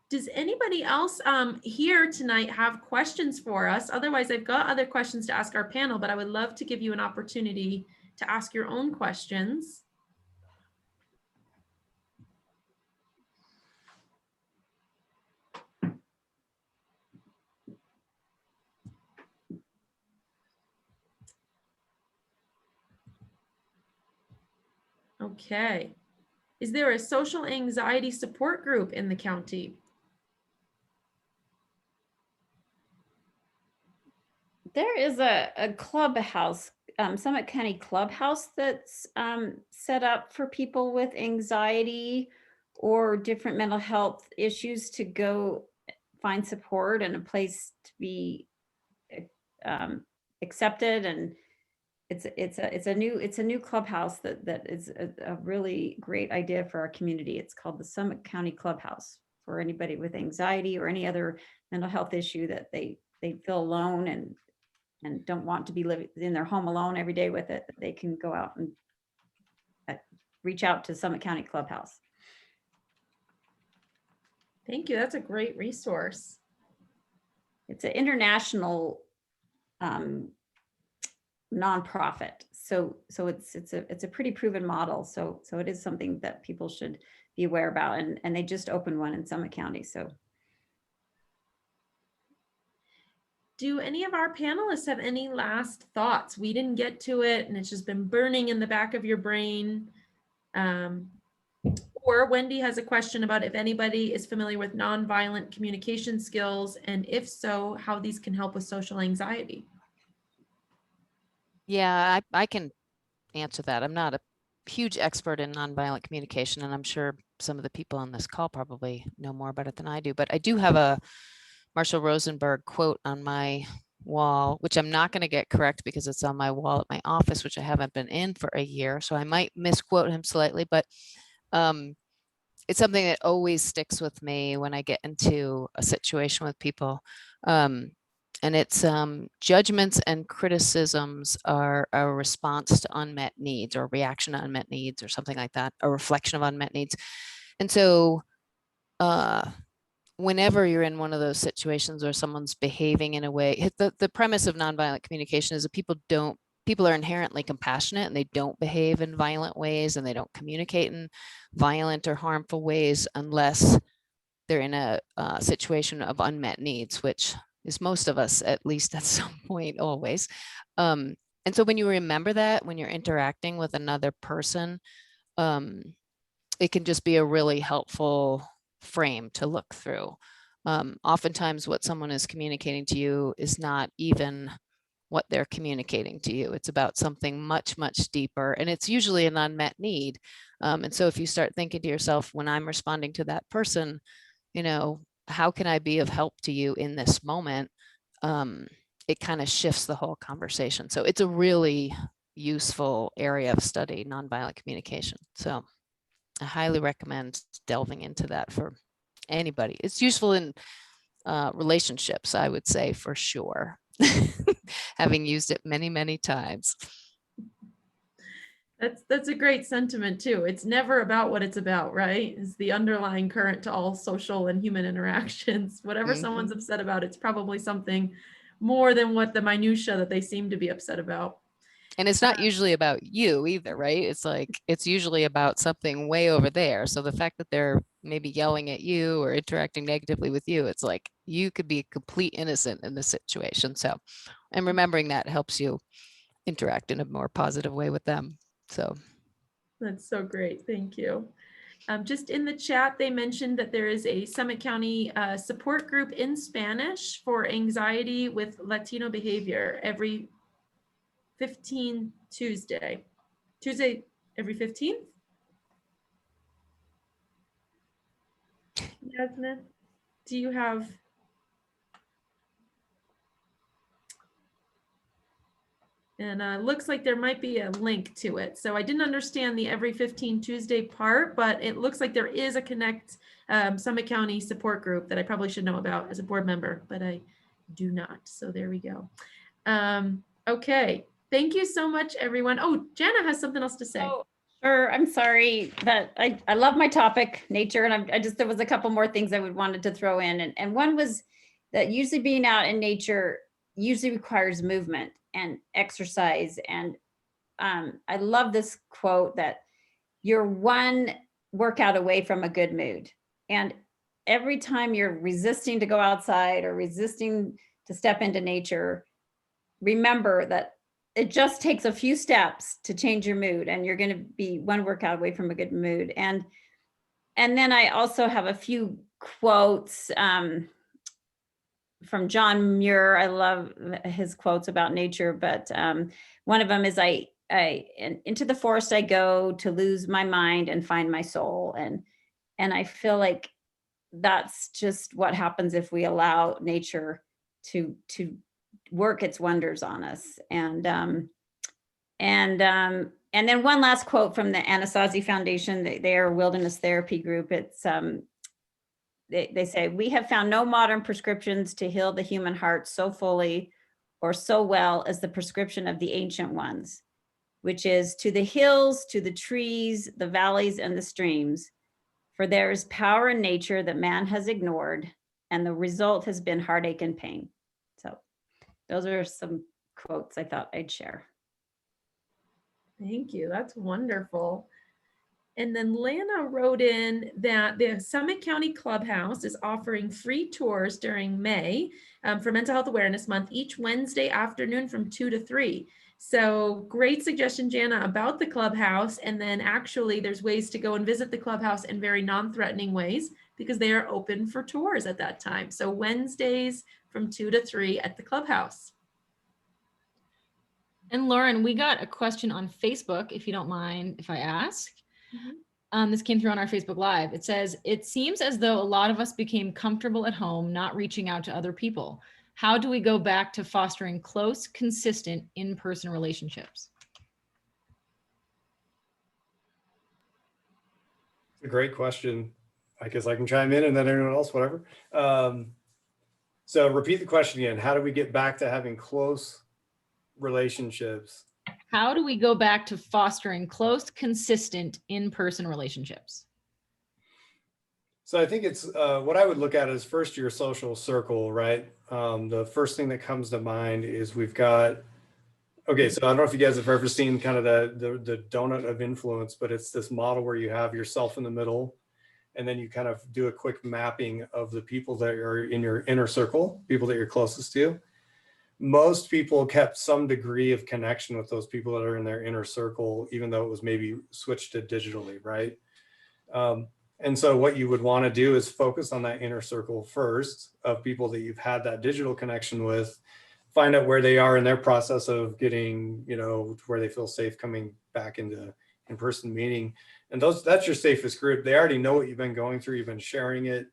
Speaker 2: Does anybody else here tonight have questions for us? Otherwise, I've got other questions to ask our panel, but I would love to give you an opportunity to ask your own questions. Okay. Is there a social anxiety support group in the county?
Speaker 5: There is a clubhouse, Summit County Clubhouse that's set up for people with anxiety or different mental health issues to go find support and a place to be accepted. And it's a new clubhouse that is a really great idea for our community. It's called the Summit County Clubhouse, for anybody with anxiety or any other mental health issue that they feel alone and don't want to be living in their home alone every day with it. They can go out and reach out to Summit County Clubhouse.
Speaker 2: Thank you. That's a great resource.
Speaker 5: It's an international nonprofit. So it's a pretty proven model. So it is something that people should be aware about. And they just opened one in Summit County. So.
Speaker 2: Do any of our panelists have any last thoughts? We didn't get to it and it's just been burning in the back of your brain. Or Wendy has a question about if anybody is familiar with nonviolent communication skills, and if so, how these can help with social anxiety.
Speaker 4: Yeah, I can answer that. I'm not a huge expert in nonviolent communication, and I'm sure some of the people on this call probably know more about it than I do, but I do have a Marshall Rosenberg quote on my wall, which I'm not going to get correct because it's on my wall at my office, which I haven't been in for a year. So I might misquote him slightly, but it's something that always sticks with me when I get into a situation with people. And it's judgments and criticisms are a response to unmet needs, or reaction to unmet needs, or something like that, a reflection of unmet needs. And so whenever you're in one of those situations where someone's behaving in a way, the premise of nonviolent communication is that people are inherently compassionate and they don't behave in violent ways and they don't communicate in violent or harmful ways unless they're in a situation of unmet needs, which is most of us, at least at some point, always. And so when you remember that, when you're interacting with another person, it can just be a really helpful frame to look through. Oftentimes what someone is communicating to you is not even what they're communicating to you. It's about something much, much deeper, and it's usually an unmet need. And so if you start thinking to yourself, when I'm responding to that person, you know, how can I be of help to you in this moment? It kind of shifts the whole conversation. So it's a really useful area of study, nonviolent communication. So I highly recommend delving into that for anybody. It's useful in relationships, I would say, for sure, having used it many, many times.
Speaker 2: That's a great sentiment too. It's never about what it's about, right? It's the underlying current to all social and human interactions. Whatever someone's upset about, it's probably something more than what the minutia that they seem to be upset about.
Speaker 4: And it's not usually about you either, right? It's like, it's usually about something way over there. So the fact that they're maybe yelling at you or interacting negatively with you, it's like you could be complete innocent in this situation. So, and remembering that helps you interact in a more positive way with them. So
Speaker 2: that's so great. Thank you. Just in the chat, they mentioned that there is a Summit County support group in Spanish for anxiety with Latino behavior every 15 Tuesday every 15th. Jasmine, do you have? And looks like there might be a link to it. So I didn't understand the every 15 Tuesday part, but it looks like there is a Connect Summit County support group that I probably should know about as a board member, but I do not. So there we go. Okay. Thank you so much, everyone. Oh, Jana has something else to say.
Speaker 5: Oh, sure. I'm sorry, but I love my topic, nature, and I just, there was a couple more things I wanted to throw in. And one was that usually being out in nature usually requires movement and exercise. And I love this quote that you're one workout away from a good mood. And every time you're resisting to go outside or resisting to step into nature, remember that it just takes a few steps to change your mood, and you're going to be one workout away from a good mood. And then I also have a few quotes from John Muir. I love his quotes about nature, but one of them is into the forest I go to lose my mind and find my soul. And I feel like that's just what happens if we allow nature to work its wonders on us. And then one last quote from the Anayansy Foundation, their wilderness therapy group. It's they say, "We have found no modern prescriptions to heal the human heart so fully or so well as the prescription of the ancient ones, which is to the hills, to the trees, the valleys, and the streams. For there is power in nature that man has ignored, and the result has been heartache and pain." So those are some quotes I thought I'd share.
Speaker 2: Thank you. That's wonderful. And then Lana wrote in that the Summit County Clubhouse is offering free tours during May for Mental Health Awareness Month each Wednesday afternoon from 2 to 3. So great suggestion, Jana, about the Clubhouse. And then actually there's ways to go and visit the Clubhouse in very non-threatening ways because they are open for tours at that time. So Wednesdays from 2 to 3 at the Clubhouse.
Speaker 7: And Lauren, we got a question on Facebook, if you don't mind if I ask. This came through on our Facebook Live. It says, "It seems as though a lot of us became comfortable at home, not reaching out to other people. How do we go back to fostering close, consistent in-person relationships?"
Speaker 3: It's a great question. I guess I can chime in and then anyone else, whatever. So repeat the question again. How do we get back to having close relationships?
Speaker 7: How do we go back to fostering close, consistent in-person relationships?
Speaker 3: So I think it's what I would look at is first your social circle, right? The first thing that comes to mind is we've got, okay, so I don't know if you guys have ever seen kind of the donut of influence, but it's this model where you have yourself in the middle, and then you kind of do a quick mapping of the people that are in your inner circle, people that you're closest to. Most people kept some degree of connection with those people that are in their inner circle, even though it was maybe switched to digitally, right? And so what you would want to do is focus on that inner circle first of people that you've had that digital connection with, find out where they are in their process of getting, you know, to where they feel safe coming back into in-person meeting. And that's your safest group. They already know what you've been going through. You've been sharing it.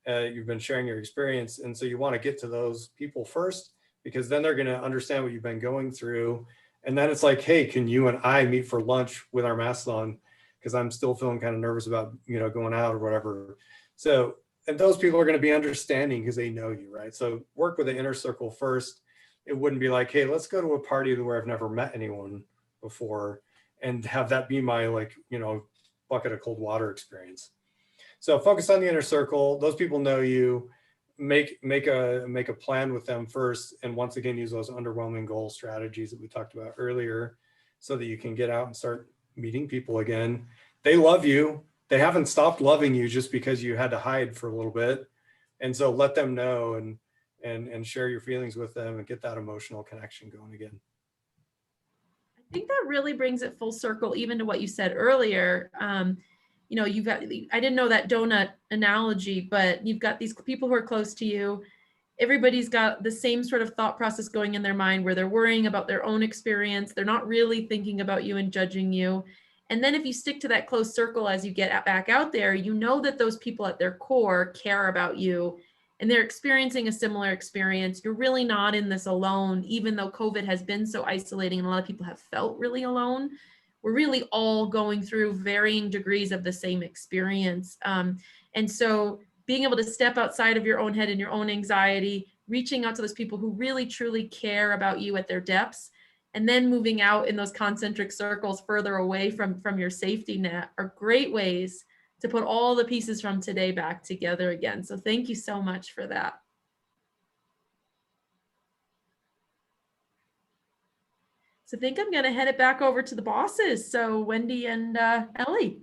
Speaker 3: You've been sharing your experience. And so you want to get to those people first, because then they're going to understand what you've been going through. And then it's like, hey, can you and I meet for lunch with our masks on? Because I'm still feeling kind of nervous about, you know, going out or whatever. So, and those people are going to be understanding because they know you, right? So work with the inner circle first. It wouldn't be like, hey, let's go to a party where I've never met anyone before and have that be my, like, you know, bucket of cold water experience. So focus on the inner circle. Those people know you. Make a plan with them first, and once again use those underwhelming goal strategies that we talked about earlier, so that you can get out and start meeting people again. They love you. They haven't stopped loving you just because you had to hide for a little bit, and so let them know and share your feelings with them and get that emotional connection going again.
Speaker 2: I think that really brings it full circle, even to what you said earlier. You know, you've got, I didn't know that donut analogy, but you've got these people who are close to you. Everybody's got the same sort of thought process going in their mind where they're worrying about their own experience. They're not really thinking about you and judging you. And then if you stick to that close circle as you get back out there, you know that those people at their core care about you and they're experiencing a similar experience. You're really not in this alone, even though COVID has been so isolating and a lot of people have felt really alone. We're really all going through varying degrees of the same experience. And so being able to step outside of your own head and your own anxiety, reaching out to those people who really truly care about you at their depths, and then moving out in those concentric circles further away from your safety net are great ways to put all the pieces from today back together again. So thank you so much for that. So I think I'm gonna head it back over to the bosses. So Wendy and Ellie.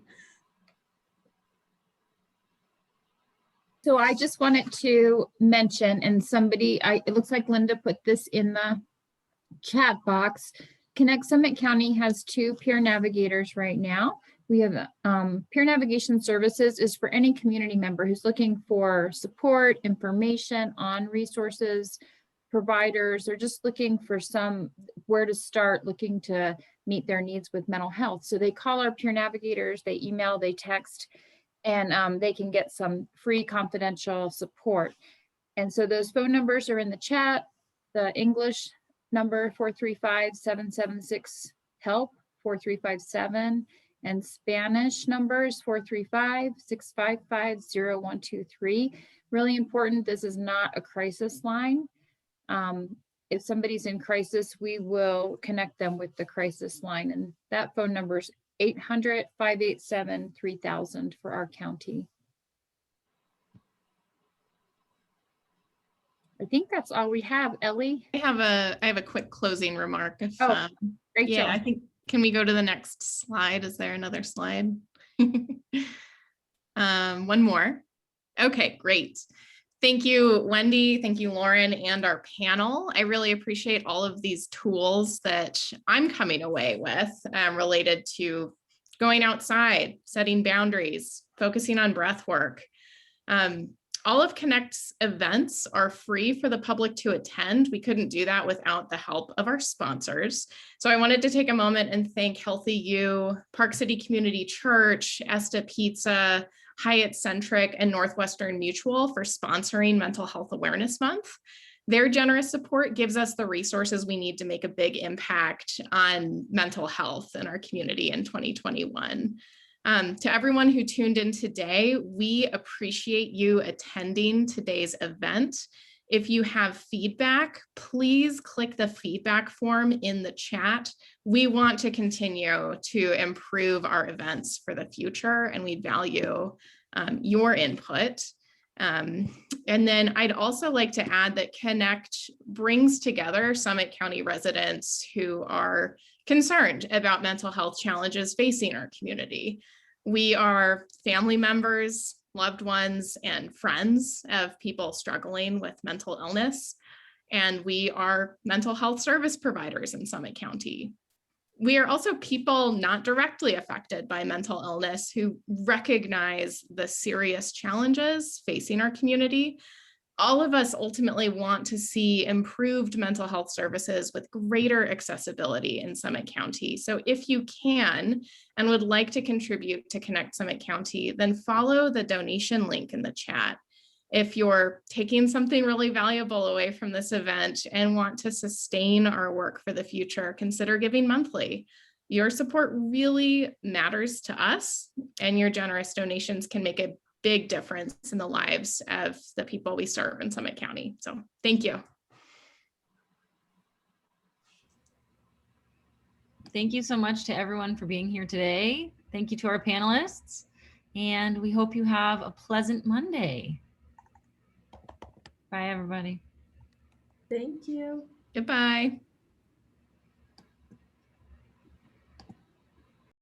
Speaker 1: So I just wanted to mention, and somebody, it looks like Linda put this in the chat box. Connect Summit County has 2 peer navigators right now. We have peer navigation services is for any community member who's looking for support, information on resources, providers, or just looking for where to start, looking to meet their needs with mental health. So they call our peer navigators, they email, they text, and they can get some free confidential support. And so those phone numbers are in the chat. The English number 435-776-HELP, 4357, and Spanish numbers 435-655-0123. Really important, this is not a crisis line. If somebody's in crisis, we will connect them with the crisis line, and that phone number is 800-587-3000 for our county. I think that's all we have, Ellie.
Speaker 8: I have a quick closing remark. If,
Speaker 1: Rachel.
Speaker 8: yeah, I think, can we go to the next slide? Is there another slide? One more. Okay, great. Thank you, Wendy. Thank you, Lauren, and our panel. I really appreciate all of these tools that I'm coming away with related to going outside, setting boundaries, focusing on breath work. All of Connect's events are free for the public to attend. We couldn't do that without the help of our sponsors. So I wanted to take a moment and thank Healthy You, Park City Community Church, Esta Pizza, Hyatt Centric, and Northwestern Mutual for sponsoring Mental Health Awareness Month. Their generous support gives us the resources we need to make a big impact on mental health in our community in 2021. To everyone who tuned in today, we appreciate you attending today's event. If you have feedback, please click the feedback form in the chat. We want to continue to improve our events for the future, and we value your input. And then I'd also like to add that Connect brings together Summit County residents who are concerned about mental health challenges facing our community. We are family members, loved ones, and friends of people struggling with mental illness, and we are mental health service providers in Summit County. We are also people not directly affected by mental illness who recognize the serious challenges facing our community. All of us ultimately want to see improved mental health services with greater accessibility in Summit County. So if you can and would like to contribute to Connect Summit County, then follow the donation link in the chat. If you're taking something really valuable away from this event and want to sustain our work for the future, consider giving monthly. Your support really matters to us, and your generous donations can make a big difference in the lives of the people we serve in Summit County. So thank you.
Speaker 7: Thank you so much to everyone for being here today. Thank you to our panelists, and we hope you have a pleasant Monday. Bye, everybody.
Speaker 2: Thank you.
Speaker 8: Goodbye.